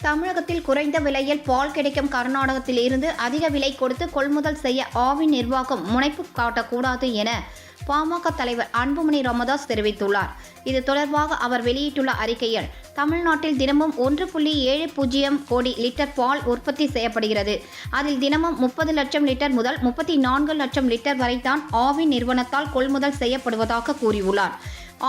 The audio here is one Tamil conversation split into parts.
தமிழகத்தில் குறைந்த விலையில் பால் கிடைக்கும் கர்நாடகத்தில் இருந்து அதிக விலை கொடுத்து கொள்முதல் செய்ய ஆவின் நிர்வாகம் முனைப்பு காட்டக்கூடாது என பாமக தலைவர் அன்புமணி ராமதாஸ் தெரிவித்துள்ளார். இது தொடர்பாக அவர் வெளியிட்டுள்ள அறிக்கையில், தமிழ்நாட்டில் தினமும் 1.70 கோடி லிட்டர் பால் உற்பத்தி செய்யப்படுகிறது. அதில் தினமும் 30 லட்சம் லிட்டர் முதல் 34 லட்சம் லிட்டர் வரை தான் ஆவின் நிறுவனத்தால் கொள்முதல் செய்யப்படுவதாக கூறியுள்ளார்.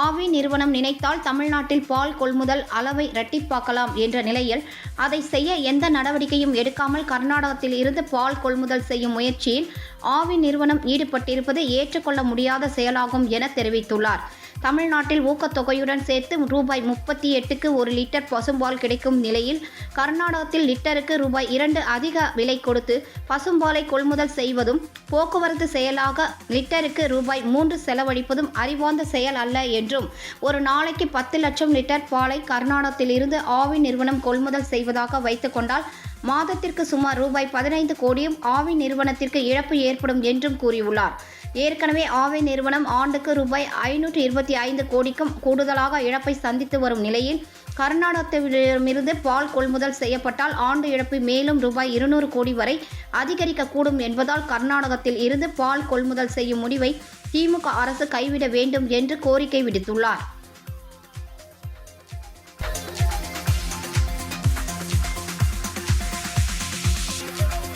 ஆவின் நிறுவனம் நினைத்தால் தமிழ்நாட்டில் பால் கொள்முதல் அளவை இரட்டிப்பாக்கலாம் என்ற நிலையில் அதை செய்ய எந்த நடவடிக்கையும் எடுக்காமல் கர்நாடகத்தில் இருந்து பால் கொள்முதல் செய்யும் முயற்சியில் ஆவின் நிறுவனம் ஈடுபட்டிருப்பது ஏற்றுக்கொள்ள முடியாத செயலாகும் என தெரிவித்துள்ளார். தமிழ்நாட்டில் ஊக்கத்தொகையுடன் சேர்த்து ரூபாய் 38க்கு 1 லிட்டர் பசும்பால் கிடைக்கும் நிலையில் கர்நாடகத்தில் லிட்டருக்கு ரூபாய் 2 அதிக விலை கொடுத்து பசும்பாலை கொள்முதல் செய்வதும் போக்குவரத்து செயலாக லிட்டருக்கு ரூபாய் 3 செலவழிப்பதும் அறிவார்ந்த செயல் அல்ல என்றும், ஒரு நாளைக்கு 10 லட்சம் லிட்டர் பாலை கர்நாடகத்தில் இருந்து ஆவின் நிறுவனம் கொள்முதல் செய்வதாக வைத்துக் கொண்டால் மாதத்திற்கு சுமார் ரூபாய் 15 கோடியும் ஆவின் நிறுவனத்திற்கு இழப்பு ஏற்படும் என்றும் கூறியுள்ளார். ஏற்கனவே ஆவின் நிறுவனம் ஆண்டுக்கு ரூபாய் 525 கோடிக்கும் கூடுதலாக இழப்பை சந்தித்து வரும் நிலையில் கர்நாடகத்திடமிருந்து பால் கொள்முதல் செய்யப்பட்டால் ஆண்டு இழப்பு மேலும் ரூபாய் 200 கோடி வரை அதிகரிக்கக்கூடும் என்பதால் கர்நாடகத்தில் இருந்து பால் கொள்முதல் செய்யும் முடிவை திமுக அரசு கைவிட வேண்டும் என்று கோரிக்கை விடுத்துள்ளார்.